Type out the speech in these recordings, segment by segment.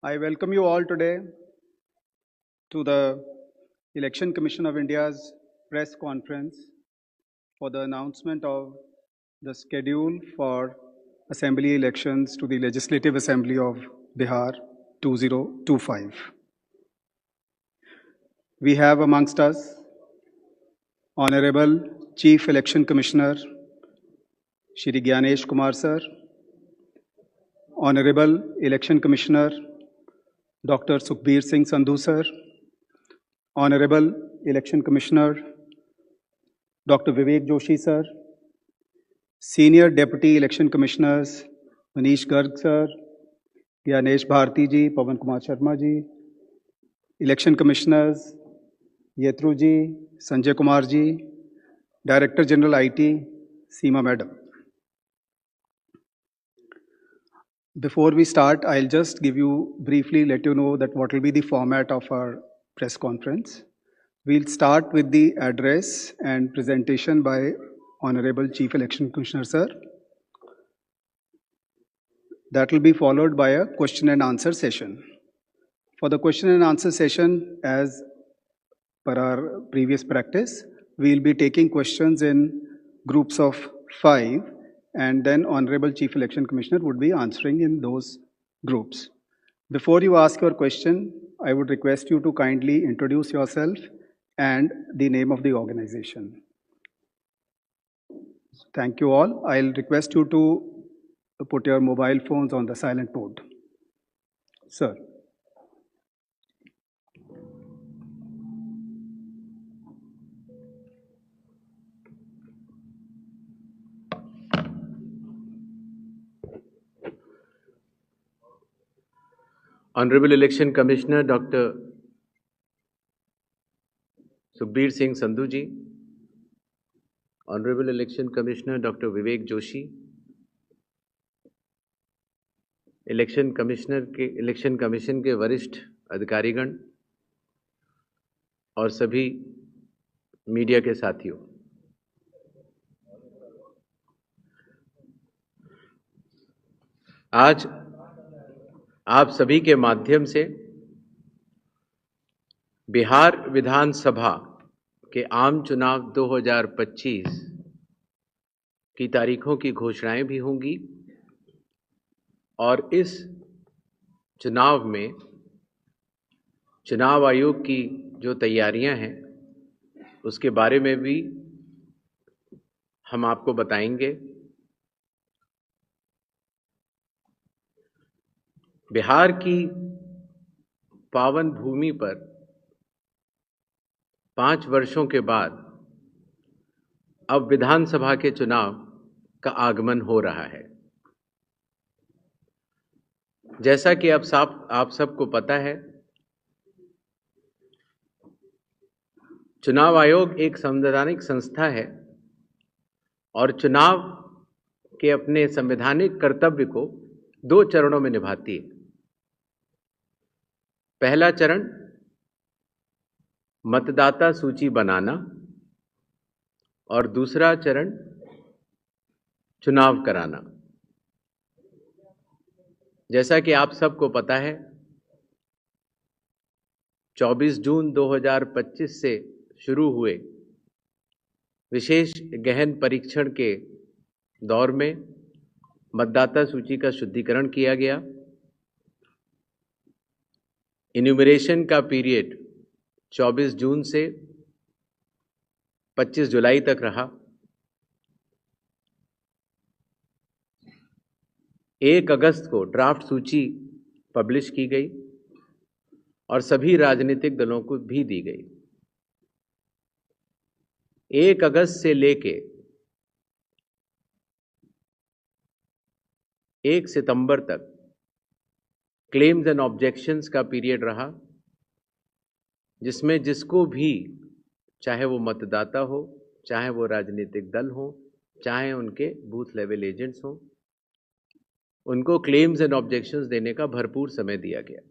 I welcome you all today to the Election Commission of India's press conference for the announcement of the schedule for assembly elections to the Legislative Assembly of Bihar 2025. We have amongst us Honorable Chief Election Commissioner Shri Gyanesh Kumar Sir, Honorable Election Commissioner Dr. Sukhbir Singh Sandhu Sir, Honorable Election Commissioner Dr. Vivek Joshi Sir, Senior Deputy Election Commissioners Manish Garg Sir, Gyanesh Bharti Ji, Pawan Kumar Sharma Ji, Election Commissioners Yetru Ji, Sanjay Kumar Ji, Director General IT Seema Madam. Before we start, I'll just briefly let you know that what will be the format of our press conference. We'll start with the address and presentation by Honorable Chief Election Commissioner Sir. That will be followed by a question and answer session. For the question and answer session, as per our previous practice, we'll be taking questions in groups of 5, and then Honorable Chief Election Commissioner would be answering in those groups. Before you ask your question, I would request you to kindly introduce yourself and the name of the organization. Thank you all. I'll request you to put your mobile phones on the silent mode. Sir. Honorable Election Commissioner Dr. Sukhbir Singh Sandhu Ji, Honorable Election Commissioner Dr. Vivek Joshi, election commission के वरिष्ठ अधिकारीगण और सभी media के साथियों, आज आप सभी के माध्यम से बिहार विधानसभा के आम चुनाव 2025 की तारीखों की घोषणाएं भी होंगी और इस चुनाव में चुनाव आयोग की जो तैयारियां हैं उसके बारे में भी हम आपको बताएंगे। बिहार की पावन भूमि पर 5 वर्षों के बाद अब विधानसभा के चुनाव का आगमन हो रहा है। जैसा कि आप सबको पता है, चुनाव आयोग एक संवैधानिक संस्था है और चुनाव के अपने संवैधानिक कर्तव्य को 2 चरणों में निभाती है। पहला चरण मतदाता सूची बनाना और दूसरा चरण चुनाव कराना। जैसा कि आप सबको पता है, 24 जून 2025 से शुरू हुए विशेष गहन परीक्षण के दौर में मतदाता सूची का शुद्धिकरण किया गया। इन्यूमरेशन का पीरियड 24 जून से 25 जुलाई तक रहा। 1 अगस्त को ड्राफ्ट सूची पब्लिश की गई और सभी राजनीतिक दलों को भी दी गई। 1 अगस्त से लेके 1 सितंबर तक क्लेम्स एंड ऑब्जेक्शंस का पीरियड रहा, जिसमें जिसको भी, चाहे वो मतदाता हो, चाहे वो राजनीतिक दल हो, चाहे उनके बूथ लेवल एजेंट्स हो, उनको क्लेम्स एंड ऑब्जेक्शंस देने का भरपूर समय दिया गया।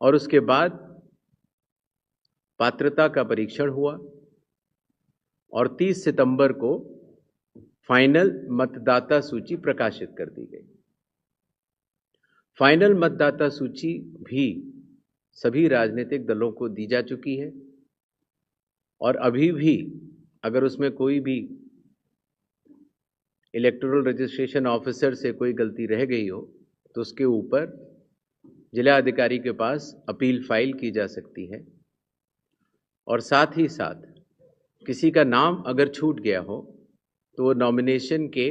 और उसके बाद पात्रता का परीक्षण हुआ और 30 सितंबर को फाइनल मतदाता सूची प्रकाशित कर दी गई। फाइनल मतदाता सूची भी सभी राजनीतिक दलों को दी जा चुकी है और अभी भी अगर उसमें कोई भी इलेक्टोरल रजिस्ट्रेशन ऑफिसर से कोई गलती रह गई हो तो उसके ऊपर जिला अधिकारी के पास अपील फाइल की जा सकती है। और साथ ही साथ किसी का नाम अगर छूट गया हो तो वो नॉमिनेशन के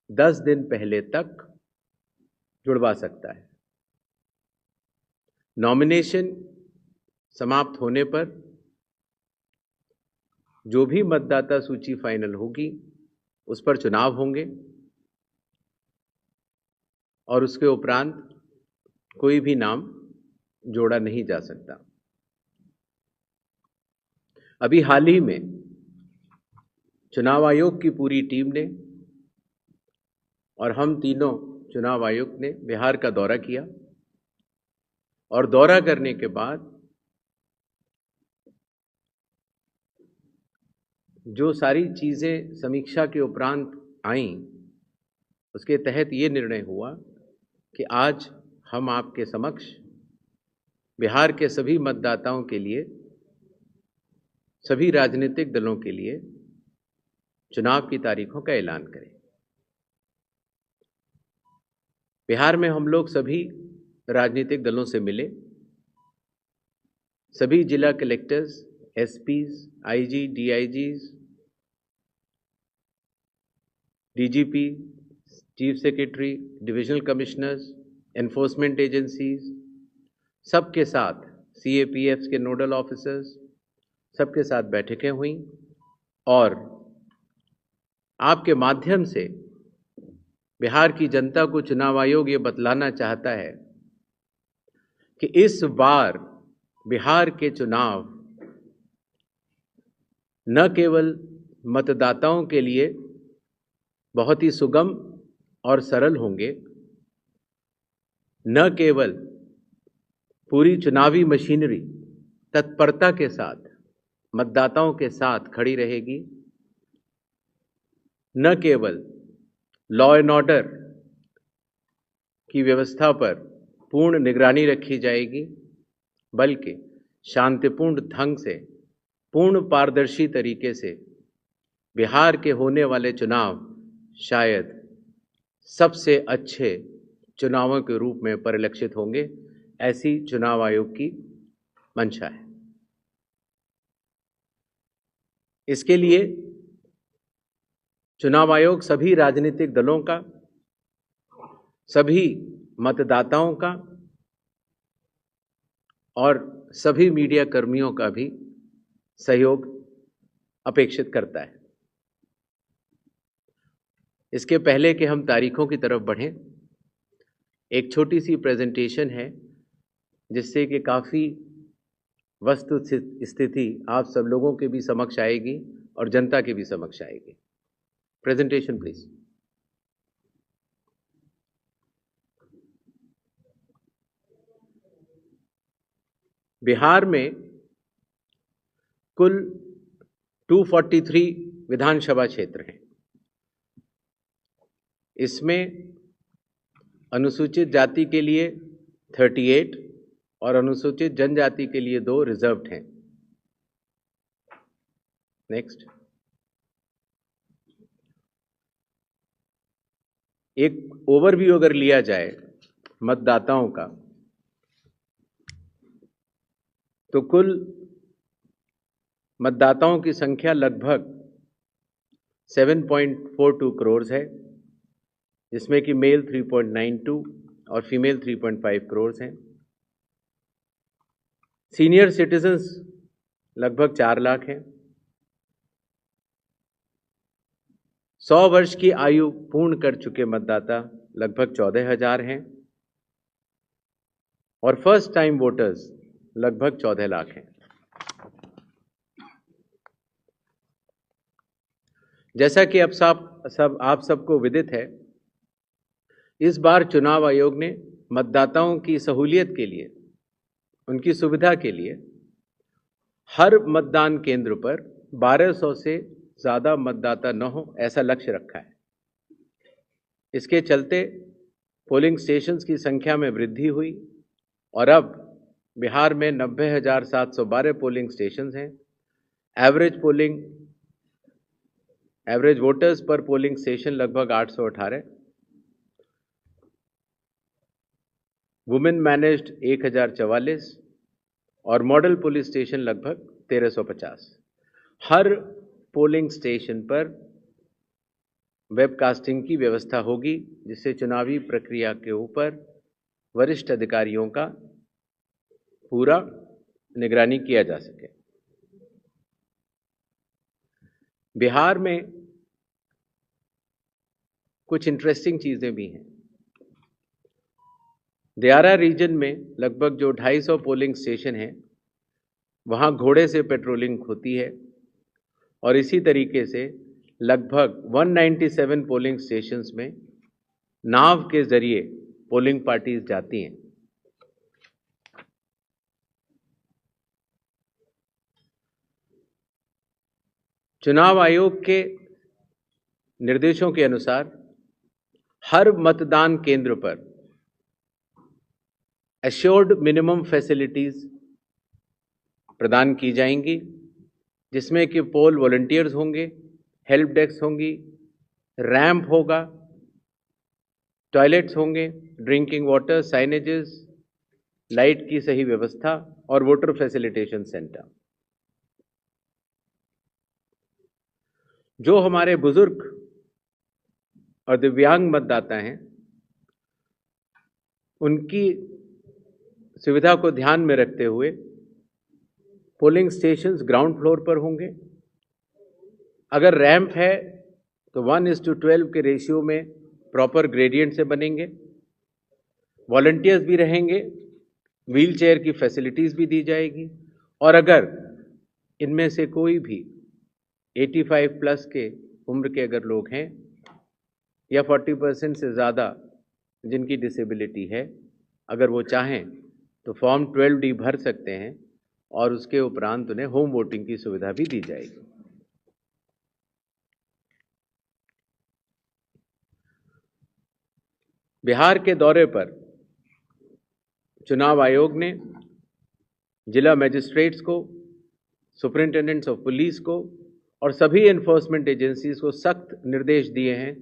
10 दिन पहले तक जुड़वा सकता है। नॉमिनेशन समाप्त होने पर जो भी मतदाता सूची फाइनल होगी उस पर चुनाव होंगे और उसके उपरांत कोई भी नाम जोड़ा नहीं जा सकता। अभी हाल ही में चुनाव आयोग की पूरी टीम ने और हम तीनों चुनाव आयुक्त ने बिहार का दौरा किया और दौरा करने के बाद जो सारी चीज़ें समीक्षा के उपरांत आईं उसके तहत ये निर्णय हुआ कि आज हम आपके समक्ष बिहार के सभी मतदाताओं के लिए, सभी राजनीतिक दलों के लिए चुनाव की तारीखों का ऐलान करें। बिहार में हम लोग सभी राजनीतिक दलों से मिले, सभी जिला collectors, SPs, IG, DIGs, DGP, chief secretary, divisional commissioners, enforcement agencies, सबके साथ सीएपीएफ के नोडल ऑफिसर्स, सबके साथ बैठकें हुई और आपके माध्यम से बिहार की जनता को चुनाव आयोग ये बतलाना चाहता है कि इस बार बिहार के चुनाव न केवल मतदाताओं के लिए बहुत ही सुगम और सरल होंगे, न केवल पूरी चुनावी मशीनरी तत्परता के साथ मतदाताओं के साथ खड़ी रहेगी, न केवल लॉ एंड ऑर्डर की व्यवस्था पर पूर्ण निगरानी रखी जाएगी, बल्कि शांतिपूर्ण ढंग से, पूर्ण पारदर्शी तरीके से बिहार के होने वाले चुनाव शायद सबसे अच्छे चुनावों के रूप में परिलक्षित होंगे, ऐसी चुनाव आयोग की मंशा है। इसके लिए चुनाव आयोग सभी राजनीतिक दलों का, सभी मतदाताओं का और सभी मीडिया कर्मियों का भी सहयोग अपेक्षित करता है। इसके पहले कि हम तारीखों की तरफ बढ़ें, एक छोटी सी प्रेजेंटेशन है जिससे कि काफ़ी वस्तु स्थिति आप सब लोगों के भी समक्ष आएगी और जनता के भी समक्ष आएगी। Presentation please. बिहार में कुल 243 विधानसभा क्षेत्र हैं। इसमें अनुसूचित जाति के लिए 38 और अनुसूचित जनजाति के लिए 2 रिजर्व्ड हैं। नेक्स्ट। एक ओवरव्यू अगर लिया जाए मतदाताओं का, तो कुल मतदाताओं की संख्या लगभग 7.42 करोड़ है, जिसमें कि मेल 3.92 और फीमेल 3.5 करोड़ हैं। सीनियर सिटीजन्स लगभग 4 लाख हैं। 100 वर्ष की आयु पूर्ण कर चुके मतदाता लगभग 14,000 हैं और फर्स्ट टाइम वोटर्स लगभग 14 लाख हैं। जैसा कि अब आप सबको विदित है, इस बार चुनाव आयोग ने मतदाताओं की सहूलियत के लिए, उनकी सुविधा के लिए हर मतदान केंद्र पर 1200 से ज़्यादा मतदाता न हो, ऐसा लक्ष्य रखा है। इसके चलते पोलिंग स्टेशंस की संख्या में वृद्धि हुई और अब बिहार में 90,712 पोलिंग स्टेशंस हैं। एवरेज वोटर्स पर पोलिंग स्टेशन लगभग 818। वुमेन मैनेज्ड 1044 और मॉडल पुलिस स्टेशन लगभग 1350। हर पोलिंग स्टेशन पर वेबकास्टिंग की व्यवस्था होगी, जिससे चुनावी प्रक्रिया के ऊपर वरिष्ठ अधिकारियों का पूरा निगरानी किया जा सके। बिहार में कुछ इंटरेस्टिंग चीजें भी हैं। दियारा रीजन में लगभग जो 250 पोलिंग स्टेशन हैं, वहाँ घोड़े से पेट्रोलिंग होती है और इसी तरीके से लगभग 197 पोलिंग स्टेशंस में नाव के जरिए पोलिंग पार्टीज जाती हैं। चुनाव आयोग के निर्देशों के अनुसार हर मतदान केंद्र पर एश्योर्ड मिनिमम फैसिलिटीज प्रदान की जाएंगी, जिसमें कि पोल वॉलंटियर्स होंगे, हेल्प डेस्क होंगी, रैंप होगा, टॉयलेट्स होंगे, ड्रिंकिंग वाटर, साइनेजेस, लाइट की सही व्यवस्था और वोटर फैसिलिटेशन सेंटर। जो हमारे बुजुर्ग और दिव्यांग मतदाता हैं, उनकी सुविधा को ध्यान में रखते हुए पोलिंग स्टेशंस ग्राउंड फ्लोर पर होंगे। अगर रैंप है तो 1:12 के रेशियो में प्रॉपर ग्रेडियंट से बनेंगे। वॉलंटियर्स भी रहेंगे, व्हील चेयर की फैसिलिटीज भी दी जाएगी और अगर इनमें से कोई भी 85 प्लस के उम्र के अगर लोग हैं या 40% से ज़्यादा जिनकी डिसेबिलिटी है, अगर वो चाहें तो फॉर्म 12D भर सकते हैं और उसके उपरांत उन्हें होम वोटिंग की सुविधा भी दी जाएगी। बिहार के दौरे पर चुनाव आयोग ने जिला मजिस्ट्रेट्स को, सुपरिंटेंडेंट्स ऑफ पुलिस को और सभी एनफोर्समेंट एजेंसीज को सख्त निर्देश दिए हैं,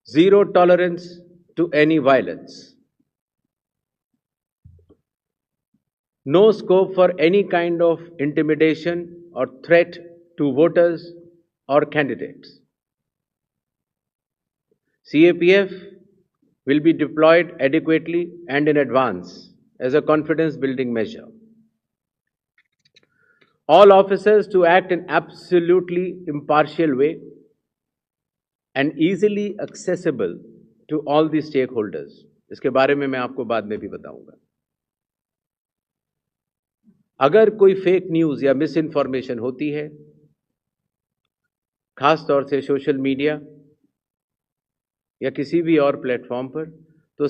zero tolerance to any violence, no scope for any kind of intimidation or threat to voters or candidates. CAPF will be deployed adequately and in advance as a confidence building measure. All officers to act in absolutely impartial way and easily accessible to all the stakeholders. इसके बारे में मैं आपको बाद में भी बताऊंगा। अगर कोई फेक न्यूज़ या मिस इन्फॉर्मेशन होती है, खास तौर से सोशल मीडिया या किसी भी और प्लेटफॉर्म पर, तो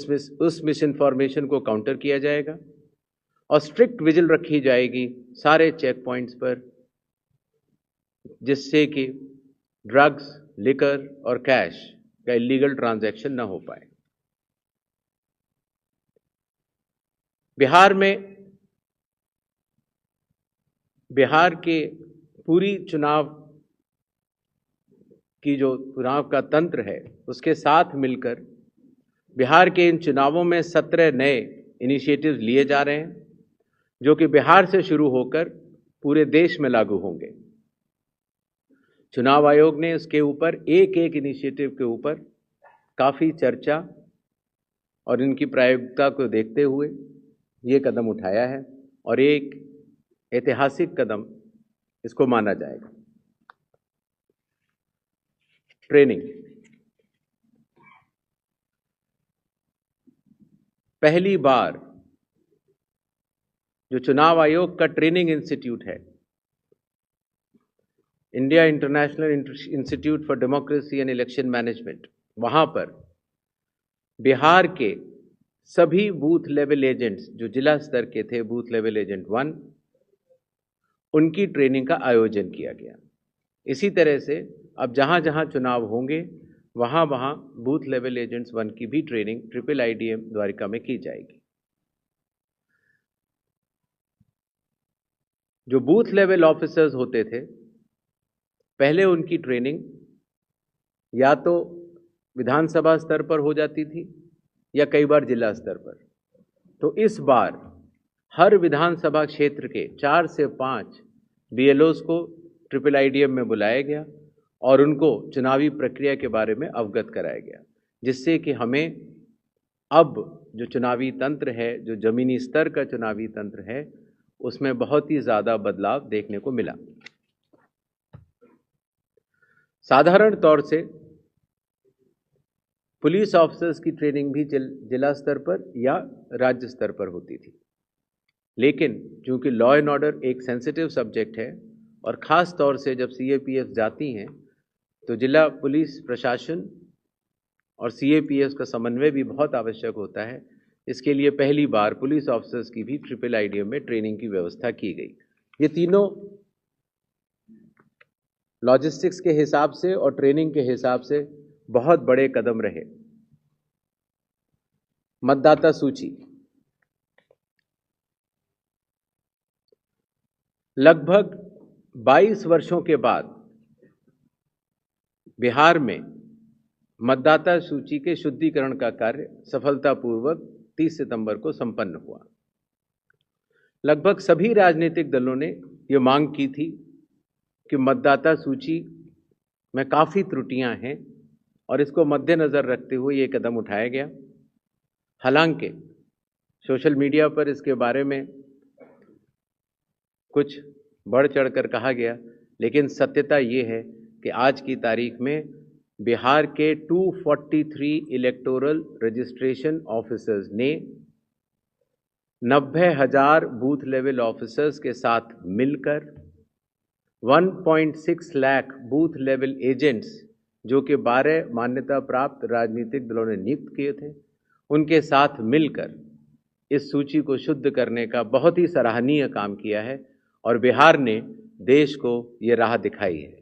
उस मिस इन्फॉर्मेशन को काउंटर किया जाएगा और स्ट्रिक्ट विजिल रखी जाएगी सारे चेक पॉइंट्स पर, जिससे कि ड्रग्स, लिकर और कैश का इलीगल ट्रांजैक्शन ना हो पाए। बिहार के पूरी चुनाव का तंत्र है, उसके साथ मिलकर बिहार के इन चुनावों में 17 नए इनिशिएटिव्स लिए जा रहे हैं, जो कि बिहार से शुरू होकर पूरे देश में लागू होंगे। चुनाव आयोग ने इसके ऊपर एक इनिशिएटिव के ऊपर काफ़ी चर्चा और इनकी प्रायोगिकता को देखते हुए ये कदम उठाया है और एक ऐतिहासिक कदम इसको माना जाएगा। ट्रेनिंग, पहली बार जो चुनाव आयोग का ट्रेनिंग इंस्टीट्यूट है, India international institute for democracy and election management, वहां पर बिहार के सभी बूथ लेवल एजेंट्स जो जिला स्तर के थे, बूथ लेवल एजेंट 1, उनकी ट्रेनिंग का आयोजन किया गया। इसी तरह से अब जहां जहां चुनाव होंगे वहाँ वहाँ बूथ लेवल एजेंट्स 1 की भी ट्रेनिंग IIIDM द्वारिका में की जाएगी। जो बूथ लेवल ऑफिसर्स होते थे, पहले उनकी ट्रेनिंग या तो विधानसभा स्तर पर हो जाती थी या कई बार जिला स्तर पर। तो इस बार हर विधानसभा क्षेत्र के 4 से 5 BLOs को IIIDM में बुलाया गया और उनको चुनावी प्रक्रिया के बारे में अवगत कराया गया, जिससे कि हमें अब जो चुनावी तंत्र है, जो जमीनी स्तर का चुनावी तंत्र है, उसमें बहुत ही ज़्यादा बदलाव देखने को मिला। साधारण तौर से पुलिस ऑफिसर्स की ट्रेनिंग भी जिला स्तर पर या राज्य स्तर पर होती थी, लेकिन चूंकि लॉ एंड ऑर्डर एक सेंसिटिव सब्जेक्ट है और ख़ास तौर से जब CAPF जाती हैं तो जिला पुलिस प्रशासन और CAPF का समन्वय भी बहुत आवश्यक होता है। इसके लिए पहली बार पुलिस ऑफिसर्स की भी IIIDM में ट्रेनिंग की व्यवस्था की गई। ये तीनों लॉजिस्टिक्स के हिसाब से और ट्रेनिंग के हिसाब से बहुत बड़े कदम रहे। मतदाता सूची लगभग 22 वर्षों के बाद बिहार में मतदाता सूची के शुद्धिकरण का कार्य सफलतापूर्वक 30 सितंबर को संपन्न हुआ। लगभग सभी राजनीतिक दलों ने ये मांग की थी कि मतदाता सूची में काफ़ी त्रुटियां हैं और इसको मद्देनज़र रखते हुए ये कदम उठाया गया। हालांकि सोशल मीडिया पर इसके बारे में कुछ बढ़ चढ़कर कहा गया, लेकिन सत्यता ये है कि आज की तारीख में बिहार के 243 इलेक्टोरल रजिस्ट्रेशन ऑफिसर्स ने 90,000 बूथ लेवल ऑफिसर्स के साथ मिलकर 1.6 लाख बूथ लेवल एजेंट्स, जो कि 12 मान्यता प्राप्त राजनीतिक दलों ने नियुक्त किए थे, उनके साथ मिलकर इस सूची को शुद्ध करने का बहुत ही सराहनीय काम किया है और बिहार ने देश को ये राह दिखाई है।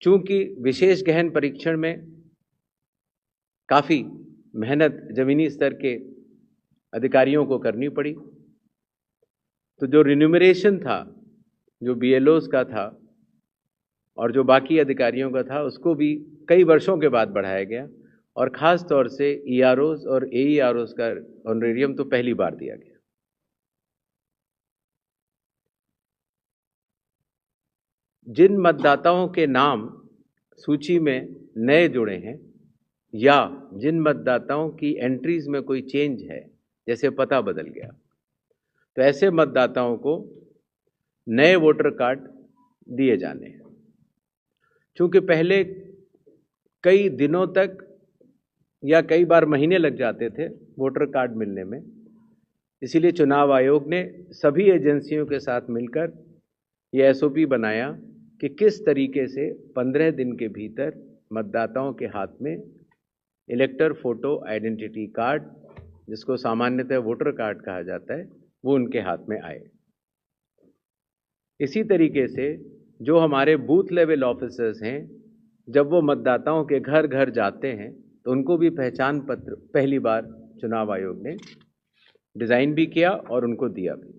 चूंकि विशेष गहन परीक्षण में काफ़ी मेहनत जमीनी स्तर के अधिकारियों को करनी पड़ी, तो जो रिन्यूमरेशन था, जो BLOs का था और जो बाकी अधिकारियों का था, उसको भी कई वर्षों के बाद बढ़ाया गया और ख़ास तौर से EROs और AEROs का ऑनरेरियम तो पहली बार दिया गया। जिन मतदाताओं के नाम सूची में नए जुड़े हैं या जिन मतदाताओं की एंट्रीज में कोई चेंज है, जैसे पता बदल गया, तो ऐसे मतदाताओं को नए वोटर कार्ड दिए जाने हैं। चूंकि पहले कई दिनों तक या कई बार महीने लग जाते थे वोटर कार्ड मिलने में, इसीलिए चुनाव आयोग ने सभी एजेंसियों के साथ मिलकर ये SOP बनाया कि किस तरीके से 15 दिन के भीतर मतदाताओं के हाथ में इलेक्टर फोटो आइडेंटिटी कार्ड, जिसको सामान्यतः वोटर कार्ड कहा जाता है, वो उनके हाथ में आए। इसी तरीके से जो हमारे बूथ लेवल ऑफिसर्स हैं, जब वो मतदाताओं के घर घर जाते हैं तो उनको भी पहचान पत्र पहली बार चुनाव आयोग ने डिज़ाइन भी किया और उनको दिया भी।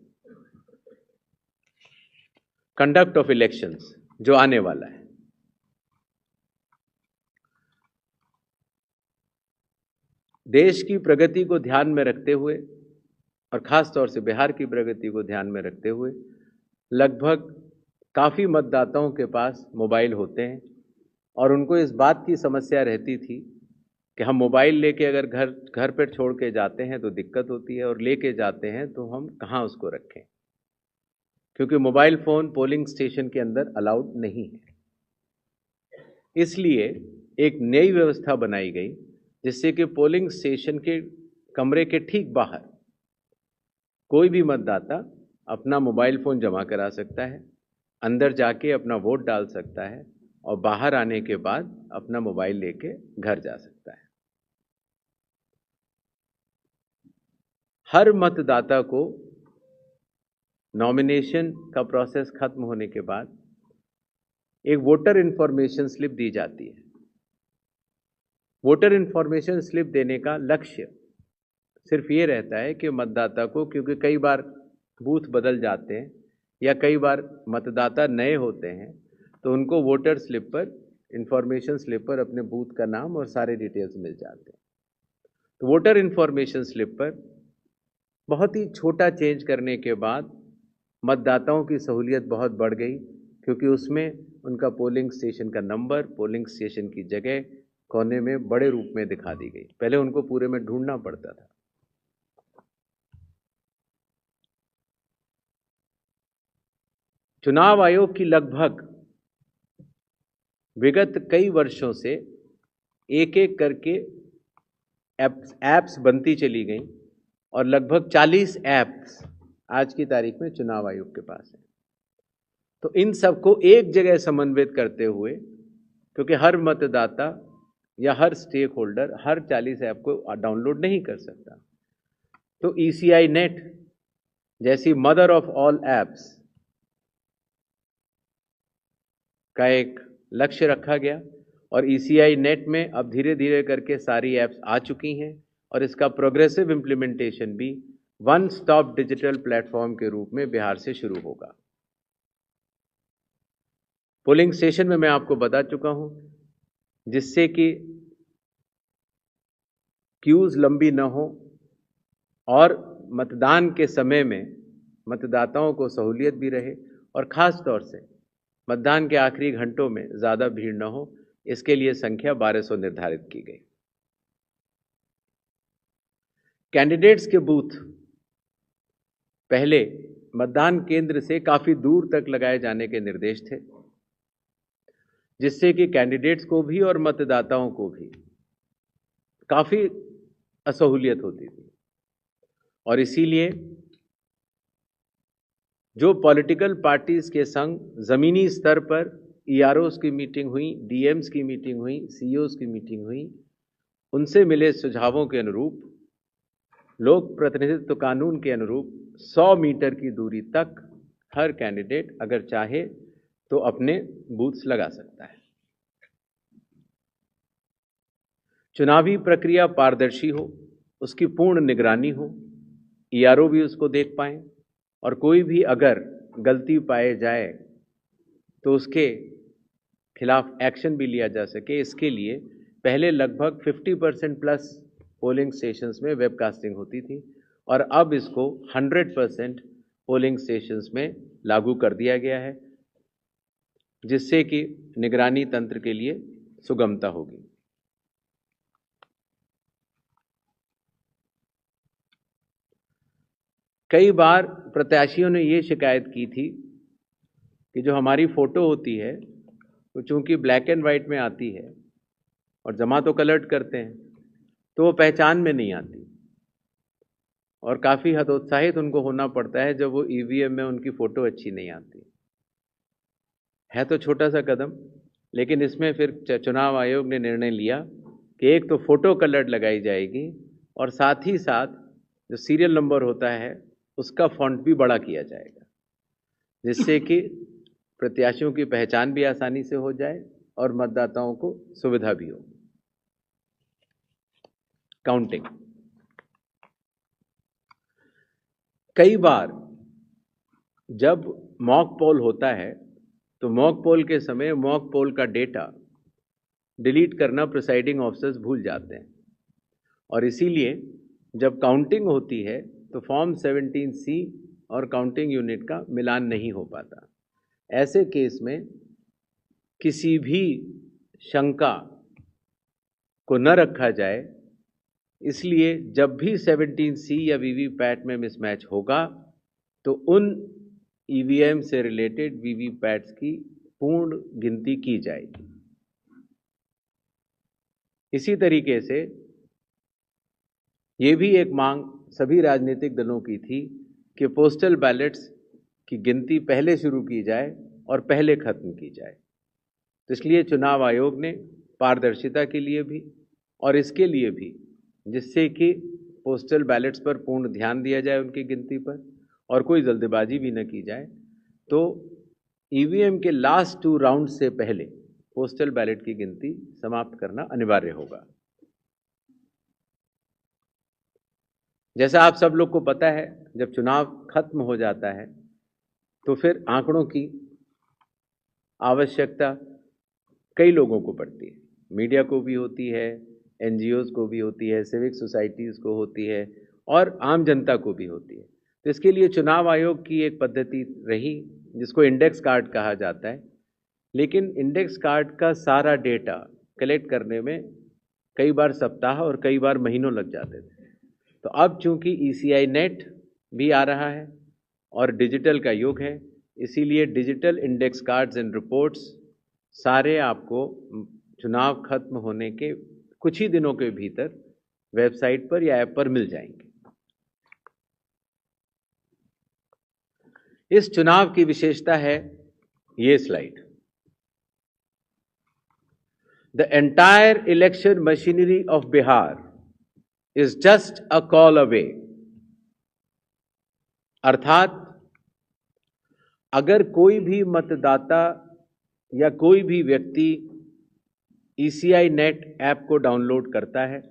कंडक्ट ऑफ इलेक्शंस जो आने वाला है, देश की प्रगति को ध्यान में रखते हुए और ख़ास तौर से बिहार की प्रगति को ध्यान में रखते हुए लगभग काफ़ी मतदाताओं के पास मोबाइल होते हैं और उनको इस बात की समस्या रहती थी कि हम मोबाइल लेके अगर घर पर छोड़ के जाते हैं तो दिक्कत होती है और लेके जाते हैं तो हम कहाँ उसको रखें, क्योंकि मोबाइल फ़ोन पोलिंग स्टेशन के अंदर अलाउड नहीं है। इसलिए एक नई व्यवस्था बनाई गई जिससे कि पोलिंग स्टेशन के कमरे के ठीक बाहर कोई भी मतदाता अपना मोबाइल फ़ोन जमा करा सकता है, अंदर जाके अपना वोट डाल सकता है और बाहर आने के बाद अपना मोबाइल लेके घर जा सकता है। हर मतदाता को नॉमिनेशन का प्रोसेस खत्म होने के बाद एक वोटर इन्फॉर्मेशन स्लिप दी जाती है। वोटर इन्फॉर्मेशन स्लिप देने का लक्ष्य सिर्फ ये रहता है कि मतदाता को, क्योंकि कई बार बूथ बदल जाते हैं या कई बार मतदाता नए होते हैं, तो उनको वोटर स्लिप पर, इन्फॉर्मेशन स्लिप पर अपने बूथ का नाम और सारे डिटेल्स मिल जाते हैं। तो वोटर इन्फॉर्मेशन स्लिप पर बहुत ही छोटा चेंज करने के बाद मतदाताओं की सहूलियत बहुत बढ़ गई, क्योंकि उसमें उनका पोलिंग स्टेशन का नंबर, पोलिंग स्टेशन की जगह कोने में बड़े रूप में दिखा दी गई। पहले उनको पूरे में ढूंढना पड़ता था। चुनाव आयोग की लगभग विगत कई वर्षों से एक एक करके एप्स बनती चली गई और लगभग 40 एप्स आज की तारीख में चुनाव आयोग के पास है। तो इन सबको एक जगह समन्वित करते हुए, क्योंकि हर मतदाता या हर स्टेक होल्डर हर 40 ऐप को डाउनलोड नहीं कर सकता, तो ECI नेट जैसी मदर ऑफ ऑल एप्स का एक लक्ष्य रखा गया और ECI नेट में अब धीरे धीरे करके सारी एप्स आ चुकी हैं और इसका प्रोग्रेसिव इम्प्लीमेंटेशन भी वन स्टॉप डिजिटल प्लेटफॉर्म के रूप में बिहार से शुरू होगा। पोलिंग स्टेशन में मैं आपको बता चुका हूं, जिससे कि क्यूज लंबी न हो और मतदान के समय में मतदाताओं को सहूलियत भी रहे और ख़ास तौर से मतदान के आखिरी घंटों में ज़्यादा भीड़ न हो, इसके लिए संख्या 1200 निर्धारित की गई। कैंडिडेट्स के बूथ पहले मतदान केंद्र से काफ़ी दूर तक लगाए जाने के निर्देश थे, जिससे कि कैंडिडेट्स को भी और मतदाताओं को भी काफ़ी असहूलियत होती थी। और इसीलिए जो पॉलिटिकल पार्टीज़ के संग ज़मीनी स्तर पर EROs की मीटिंग हुई, DMs की मीटिंग हुई, CEOs की मीटिंग हुई, उनसे मिले सुझावों के अनुरूप, लोक प्रतिनिधित्व कानून के अनुरूप 100 मीटर की दूरी तक हर कैंडिडेट अगर चाहे तो अपने बूथ्स लगा सकता है। चुनावी प्रक्रिया पारदर्शी हो, उसकी पूर्ण निगरानी हो, ERO भी उसको देख पाएं और कोई भी अगर गलती पाए जाए तो उसके खिलाफ एक्शन भी लिया जा सके। इसके लिए पहले लगभग 50% प्लस पोलिंग स्टेशंस में वेबकास्टिंग होती थी और अब इसको 100% पोलिंग स्टेशंस में लागू कर दिया गया है, जिससे कि निगरानी तंत्र के लिए सुगमता होगी। कई बार प्रत्याशियों ने ये शिकायत की थी कि जो हमारी फ़ोटो होती है वो चूँकि ब्लैक एंड वाइट में आती है और जमा तो कलर्ड करते हैं, तो वो पहचान में नहीं आती और काफ़ी हतोत्साहित उनको होना पड़ता है जब वो EVM में उनकी फ़ोटो अच्छी नहीं आती। है तो छोटा सा कदम, लेकिन इसमें फिर चुनाव आयोग ने निर्णय लिया कि एक तो फ़ोटो कलर्ड लगाई जाएगी और साथ ही साथ जो सीरियल नंबर होता है उसका फ़ॉन्ट भी बड़ा किया जाएगा, जिससे कि प्रत्याशियों की पहचान भी आसानी से हो जाए और मतदाताओं को सुविधा भी हो। काउंटिंग, कई बार जब मॉक पोल होता है तो मॉक पोल के समय मॉक पोल का डेटा डिलीट करना प्रिसाइडिंग ऑफिसर्स भूल जाते हैं और इसीलिए जब काउंटिंग होती है तो फॉर्म 17C और काउंटिंग यूनिट का मिलान नहीं हो पाता। ऐसे केस में किसी भी शंका को न रखा जाए, इसलिए जब भी 17C या वीवीपैट में मिसमैच होगा तो उन EVM से रिलेटेड वीवीपैट्स की पूर्ण गिनती की जाएगी। इसी तरीके से ये भी एक मांग सभी राजनीतिक दलों की थी कि पोस्टल बैलेट्स की गिनती पहले शुरू की जाए और पहले खत्म की जाए। तो इसलिए चुनाव आयोग ने पारदर्शिता के लिए भी और इसके लिए भी, जिससे कि पोस्टल बैलेट्स पर पूर्ण ध्यान दिया जाए उनकी गिनती पर और कोई जल्दबाजी भी न की जाए, तो ईवीएम के लास्ट 2 राउंड से पहले पोस्टल बैलेट की गिनती समाप्त करना अनिवार्य होगा। जैसा आप सब लोग को पता है, जब चुनाव खत्म हो जाता है तो फिर आंकड़ों की आवश्यकता कई लोगों को पड़ती है। मीडिया को भी होती है, एनजीओज को भी होती है, सिविक सोसाइटीज़ को होती है और आम जनता को भी होती है। तो इसके लिए चुनाव आयोग की एक पद्धति रही जिसको इंडेक्स कार्ड कहा जाता है, लेकिन इंडेक्स कार्ड का सारा डेटा कलेक्ट करने में कई बार सप्ताह और कई बार महीनों लग जाते थे। तो अब चूंकि ECI नेट भी आ रहा है और डिजिटल का युग है, इसीलिए digital index cards and reports सारे आपको चुनाव खत्म होने के कुछ ही दिनों के भीतर वेबसाइट पर या ऐप पर मिल जाएंगे। इस चुनाव की विशेषता है ये slide. The entire election machinery of Bihar is just a call away. अर्थात अगर कोई भी मतदाता या कोई भी व्यक्ति ECI नेट ऐप को डाउनलोड करता है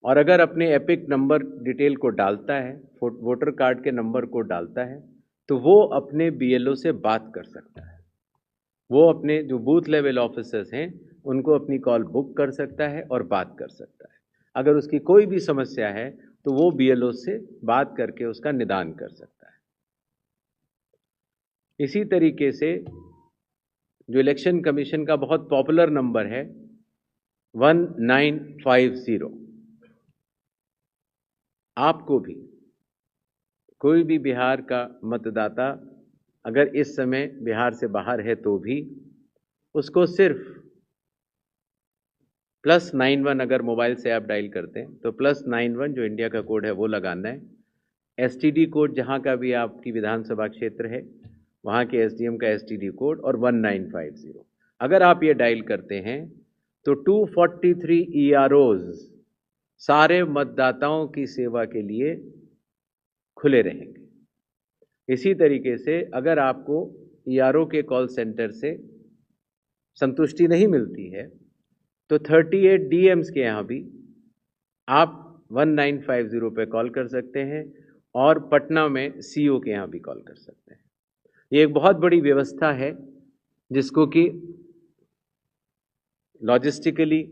और अगर अपने एपिक नंबर डिटेल को डालता है, वोटर कार्ड के नंबर को डालता है, तो वो अपने BLO से बात कर सकता है। वो अपने जो बूथ लेवल ऑफिसर्स हैं उनको अपनी कॉल बुक कर सकता है और बात कर सकता है। अगर उसकी कोई भी समस्या है तो वो BLO से बात करके उसका निदान कर सकता है। इसी तरीके से जो इलेक्शन कमीशन का बहुत पॉपुलर नंबर है 1950, आपको भी कोई भी बिहार का मतदाता अगर इस समय बिहार से बाहर है तो भी उसको सिर्फ +91 अगर मोबाइल से आप डायल करते हैं तो +91 जो इंडिया का कोड है वो लगाना है। STD कोड जहाँ का भी आपकी विधानसभा क्षेत्र है वहाँ के SDM का STD कोड और 1950 अगर आप ये डायल करते हैं तो 243 EROs सारे मतदाताओं की सेवा के लिए खुले रहेंगे। इसी तरीके से अगर आपको ERO के कॉल सेंटर से संतुष्टि नहीं मिलती है तो 38 DMs के यहाँ भी आप 1950 पे कॉल कर सकते हैं और पटना में CO के यहाँ भी कॉल कर सकते हैं। ये एक बहुत बड़ी व्यवस्था है जिसको कि लॉजिस्टिकली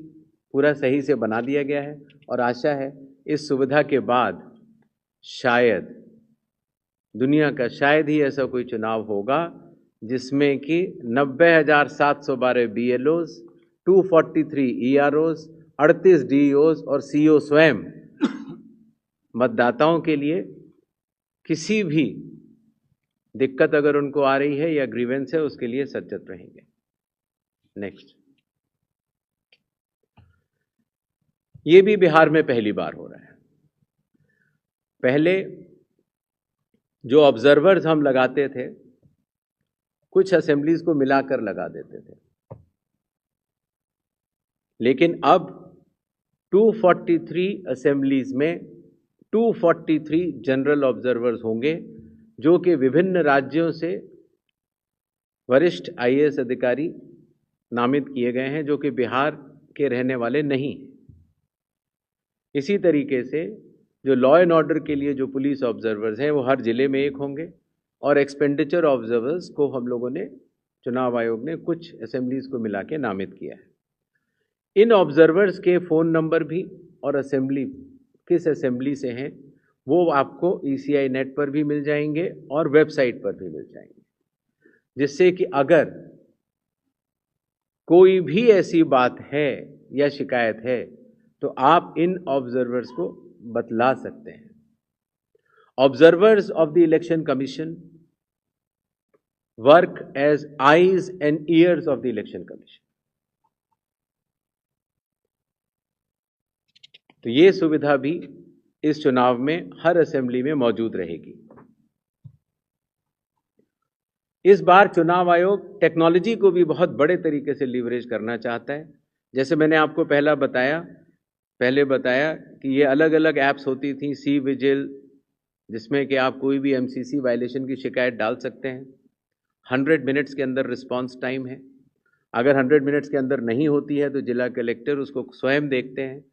पूरा सही से बना दिया गया है और आशा है इस सुविधा के बाद शायद दुनिया का शायद ही ऐसा कोई चुनाव होगा जिसमें कि 90,712 BLOs, 243 EROs, 38 DEOs और CO स्वयं मतदाताओं के लिए किसी भी दिक्कत अगर उनको आ रही है या ग्रीवेंस है उसके लिए सचेत रहेंगे। नेक्स्ट, ये भी बिहार में पहली बार हो रहा है। पहले जो ऑब्जर्वर्स हम लगाते थे कुछ असेंबलीज को मिलाकर लगा देते थे, लेकिन अब 243 असेंबलीज में 243 जनरल ऑब्जर्वर्स होंगे जो कि विभिन्न राज्यों से वरिष्ठ IAS अधिकारी नामित किए गए हैं जो कि बिहार के रहने वाले नहीं हैं। इसी तरीके से जो लॉ एंड ऑर्डर के लिए जो पुलिस ऑब्जर्वर्स हैं वो हर जिले में एक होंगे और एक्सपेंडिचर ऑब्जर्वर्स को हम लोगों ने चुनाव आयोग ने कुछ असेंबलीज को मिला के नामित किया है। इन ऑब्जर्वर्स के फ़ोन नंबर भी और असेंबली किस असेंबली से हैं वो आपको ECI नेट पर भी मिल जाएंगे और वेबसाइट पर भी मिल जाएंगे, जिससे कि अगर कोई भी ऐसी बात है या शिकायत है तो आप इन ऑब्जर्वर्स को बतला सकते हैं। Observers of the election commission work as eyes and ears of the election commission. तो ये सुविधा भी इस चुनाव में हर असेंबली में मौजूद रहेगी। इस बार चुनाव आयोग टेक्नोलॉजी को भी बहुत बड़े तरीके से लीवरेज करना चाहता है। जैसे मैंने आपको पहले बताया कि ये अलग अलग ऐप्स होती थी, सी विजिल, जिसमें कि आप कोई भी एमसीसी वायलेशन की शिकायत डाल सकते हैं। 100 मिनट्स के अंदर रिस्पांस टाइम है। अगर 100 मिनट्स के अंदर नहीं होती है तो जिला कलेक्टर उसको स्वयं देखते हैं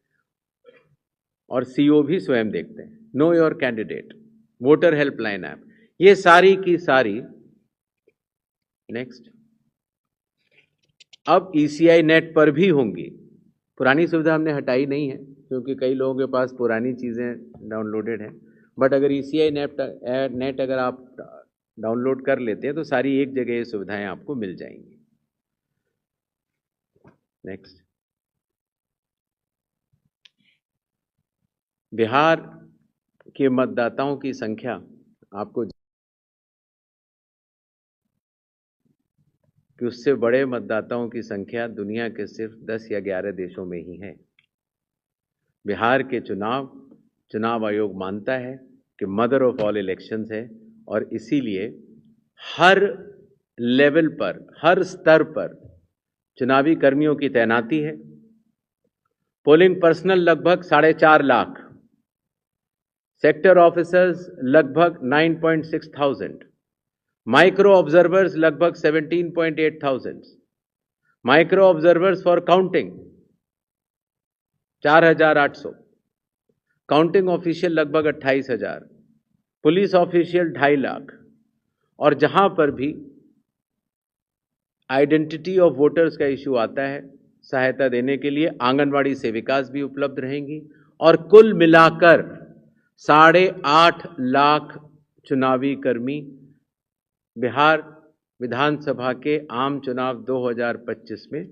और सीओ भी स्वयं देखते हैं। Know your candidate, voter helpline app, ये सारी की सारी। नेक्स्ट, अब ईसीआई नेट पर भी होंगी। पुरानी सुविधा हमने हटाई नहीं है क्योंकि कई लोगों के पास पुरानी चीज़ें डाउनलोडेड हैं, बट अगर ईसीआई नेट अगर आप डाउनलोड कर लेते हैं तो सारी एक जगह ये सुविधाएं आपको मिल जाएंगी। नेक्स्ट, बिहार के मतदाताओं की संख्या आपको कि उससे बड़े मतदाताओं की संख्या दुनिया के सिर्फ 10 या 11 देशों में ही है। बिहार के चुनाव आयोग मानता है कि मदर ऑफ ऑल इलेक्शंस है और इसीलिए हर लेवल पर, हर स्तर पर चुनावी कर्मियों की तैनाती है। पोलिंग पर्सनल लगभग 4.5 लाख, सेक्टर ऑफिसर्स लगभग 9.6,000, माइक्रो ऑब्जर्वर्स लगभग 17.8,000, micro observers for counting 4,800, counting official लगभग 28,000, पुलिस ऑफिशियल 2.5 लाख, और जहां पर भी आइडेंटिटी ऑफ वोटर्स का इशू आता है, सहायता देने के लिए आंगनवाड़ी सेविकास भी उपलब्ध रहेंगी। और कुल मिलाकर 8.5 लाख चुनावी कर्मी बिहार विधानसभा के आम चुनाव 2025 में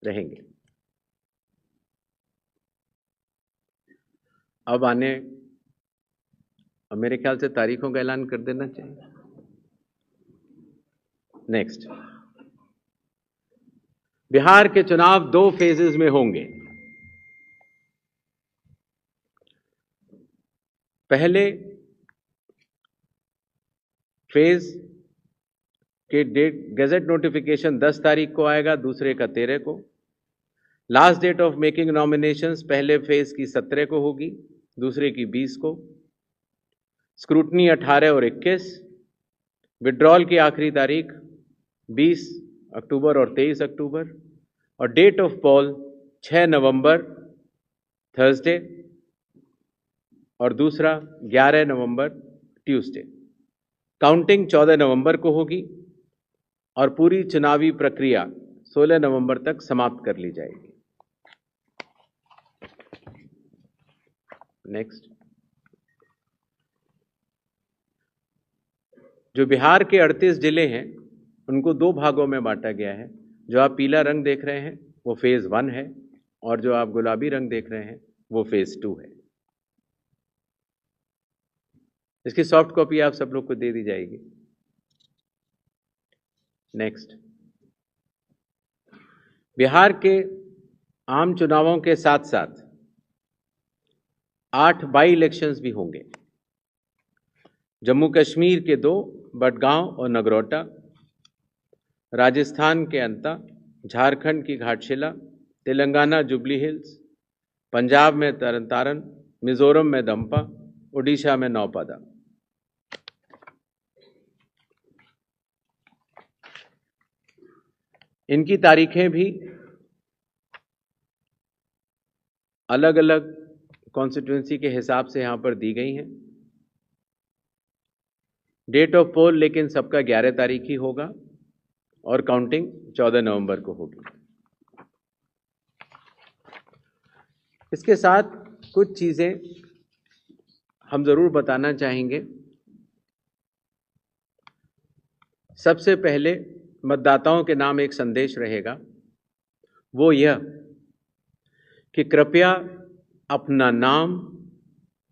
रहेंगे। अब मेरे ख्याल से तारीखों का ऐलान कर देना चाहिए। नेक्स्ट, बिहार के चुनाव 2 फेजेस में होंगे। पहले फेज के डेट गैजेट नोटिफिकेशन 10 तारीख को आएगा, दूसरे का 13 को। Last date of making nominations पहले फेज की 17 को होगी, दूसरे की 20 को। स्क्रूटनी 18 और 21। विड्रॉल की आखिरी तारीख 20 अक्टूबर और 23 अक्टूबर। और डेट ऑफ पोल 6 नवंबर थर्सडे और दूसरा 11 नवंबर ट्यूसडे। काउंटिंग 14 नवंबर को होगी और पूरी चुनावी प्रक्रिया 16 नवंबर तक समाप्त कर ली जाएगी। नेक्स्ट, जो बिहार के 38 जिले हैं उनको 2 भागों में बांटा गया है। जो आप पीला रंग देख रहे हैं वो फेज 1 है और जो आप गुलाबी रंग देख रहे हैं वो फेज 2 है। इसकी सॉफ्ट कॉपी आप सब लोग को दे दी जाएगी। नेक्स्ट, बिहार के आम चुनावों के साथ साथ 8 बाई इलेक्शंस भी होंगे। जम्मू कश्मीर के 2, बडगांव और नगरोटा, राजस्थान के अंता, झारखंड की घाटशिला, तेलंगाना जुबली हिल्स, पंजाब में तरन तारन, मिजोरम में दंपा, उड़ीसा में नौपादा। इनकी तारीखें भी अलग अलग कॉन्स्टिट्यूंसी के हिसाब से यहां पर दी गई हैं। डेट ऑफ पोल लेकिन सबका 11 तारीख ही होगा और काउंटिंग 14 नवंबर को होगी। इसके साथ कुछ चीजें हम जरूर बताना चाहेंगे। सबसे पहले मतदाताओं के नाम एक संदेश रहेगा, वो यह कि कृपया अपना नाम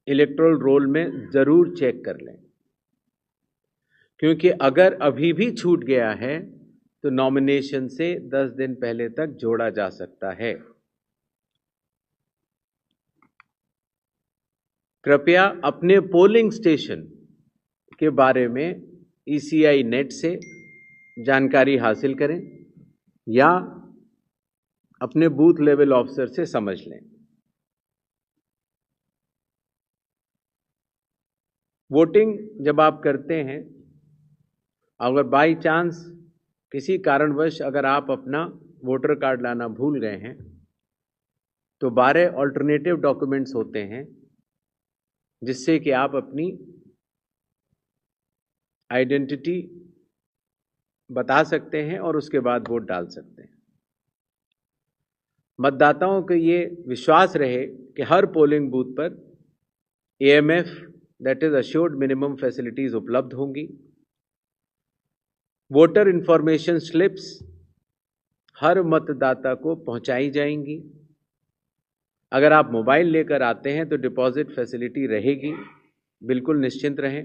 इलेक्टोरल रोल में जरूर चेक कर लें, क्योंकि अगर अभी भी छूट गया है तो नॉमिनेशन से 10 दिन पहले तक जोड़ा जा सकता है। कृपया अपने पोलिंग स्टेशन के बारे में ईसीआई नेट से जानकारी हासिल करें या अपने बूथ लेवल ऑफिसर से समझ लें। वोटिंग जब आप करते हैं, अगर बाई चांस किसी कारणवश अगर आप अपना वोटर कार्ड लाना भूल गए हैं, तो 12 ऑल्टरनेटिव डॉक्यूमेंट्स होते हैं जिससे कि आप अपनी आइडेंटिटी बता सकते हैं और उसके बाद वोट डाल सकते हैं। मतदाताओं को ये विश्वास रहे कि हर पोलिंग बूथ पर AMF that is assured minimum facilities उपलब्ध होंगी। वोटर इंफॉर्मेशन स्लिप्स हर मतदाता को पहुंचाई जाएंगी। अगर आप मोबाइल लेकर आते हैं तो डिपॉजिट फैसिलिटी रहेगी, बिल्कुल निश्चिंत रहें।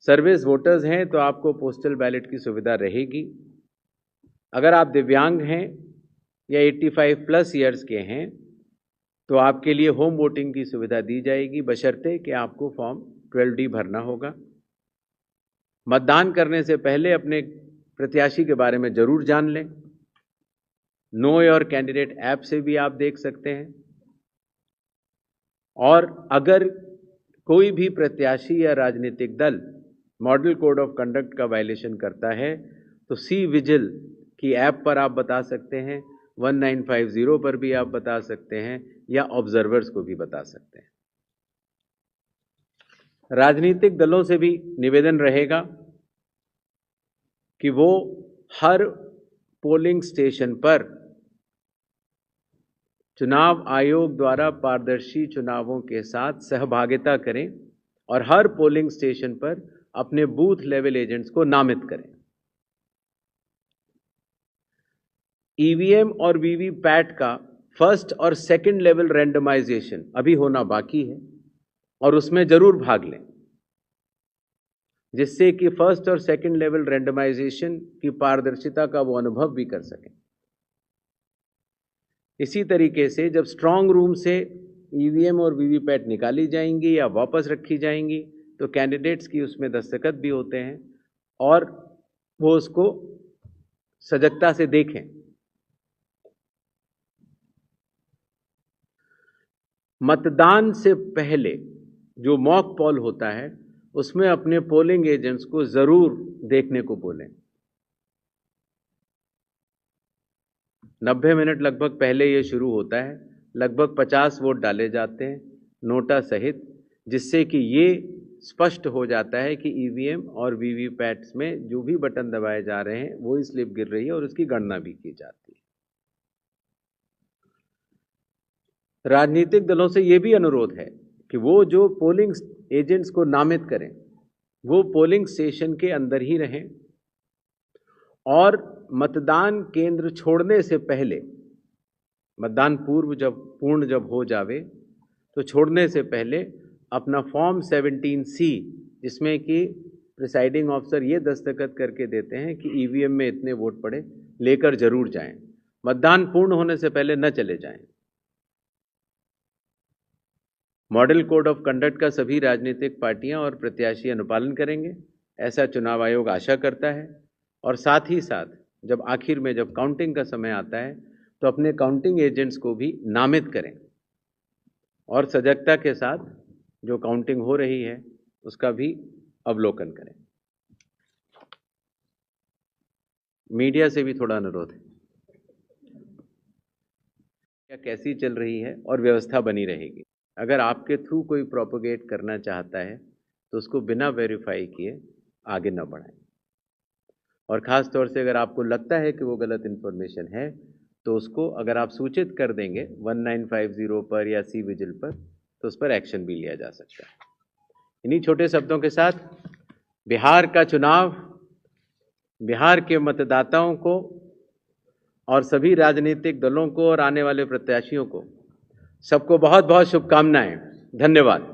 सर्विस वोटर्स हैं तो आपको पोस्टल बैलेट की सुविधा रहेगी। अगर आप दिव्यांग हैं या 85 प्लस ईयर्स के हैं तो आपके लिए होम वोटिंग की सुविधा दी जाएगी, बशर्ते कि आपको फॉर्म 12D भरना होगा। मतदान करने से पहले अपने प्रत्याशी के बारे में जरूर जान लें। नो योर कैंडिडेट ऐप से भी आप देख सकते हैं। और अगर कोई भी प्रत्याशी या राजनीतिक दल मॉडल कोड ऑफ कंडक्ट का वायलेशन करता है तो सी विजिल की ऐप पर आप बता सकते हैं, 1950 पर भी आप बता सकते हैं या ऑब्जर्वर्स को भी बता सकते हैं। राजनीतिक दलों से भी निवेदन रहेगा कि वो हर पोलिंग स्टेशन पर चुनाव आयोग द्वारा पारदर्शी चुनावों के साथ सहभागिता करें और हर पोलिंग स्टेशन पर अपने बूथ लेवल एजेंट्स को नामित करें। ईवीएम और वीवीपैट का फर्स्ट और सेकंड लेवल रैंडमाइजेशन अभी होना बाकी है और उसमें जरूर भाग लें, जिससे कि फर्स्ट और सेकंड लेवल रैंडमाइजेशन की पारदर्शिता का वो अनुभव भी कर सकें। इसी तरीके से जब स्ट्रांग रूम से ईवीएम और वीवीपैट निकाली जाएंगी या वापस रखी जाएंगी तो कैंडिडेट्स की उसमें दस्तखत भी होते हैं और वो उसको सजगता से देखें। मतदान से पहले जो मॉक पोल होता है उसमें अपने पोलिंग एजेंट्स को जरूर देखने को बोलें। 90 मिनट लगभग पहले ये शुरू होता है, लगभग 50 वोट डाले जाते हैं नोटा सहित, जिससे कि ये स्पष्ट हो जाता है कि ईवीएम और वीवीपैट्स में जो भी बटन दबाए जा रहे हैं वो ही स्लिप गिर रही है और उसकी गणना भी की जाती है। राजनीतिक दलों से ये भी अनुरोध है कि वो जो पोलिंग एजेंट्स को नामित करें वो पोलिंग स्टेशन के अंदर ही रहें और मतदान केंद्र छोड़ने से पहले, मतदान पूर्ण जब हो जावे तो छोड़ने से पहले अपना फॉर्म 17C, जिसमें कि प्रिसाइडिंग ऑफिसर ये दस्तखत करके देते हैं कि ईवीएम में इतने वोट पड़े, लेकर जरूर जाएं। मतदान पूर्ण होने से पहले न चले जाएं। मॉडल कोड ऑफ कंडक्ट का सभी राजनीतिक पार्टियां और प्रत्याशी अनुपालन करेंगे, ऐसा चुनाव आयोग आशा करता है। और साथ ही साथ जब आखिर में जब काउंटिंग का समय आता है तो अपने काउंटिंग एजेंट्स को भी नामित करें और सजगता के साथ जो काउंटिंग हो रही है उसका भी अवलोकन करें। मीडिया से भी थोड़ा अनुरोध है, क्या कैसी चल रही है और व्यवस्था बनी रहेगी। अगर आपके थ्रू कोई प्रोपोगेट करना चाहता है तो उसको बिना वेरीफाई किए आगे न बढ़ाएं। और ख़ास तौर से अगर आपको लगता है कि वो गलत इन्फॉर्मेशन है तो उसको अगर आप सूचित कर देंगे 1950 पर या सी विजिल पर तो उस पर एक्शन भी लिया जा सकता है। इन्हीं छोटे शब्दों के साथ बिहार का चुनाव बिहार के मतदाताओं को और सभी राजनीतिक दलों को और आने वाले प्रत्याशियों को सबको बहुत बहुत शुभकामनाएं। धन्यवाद।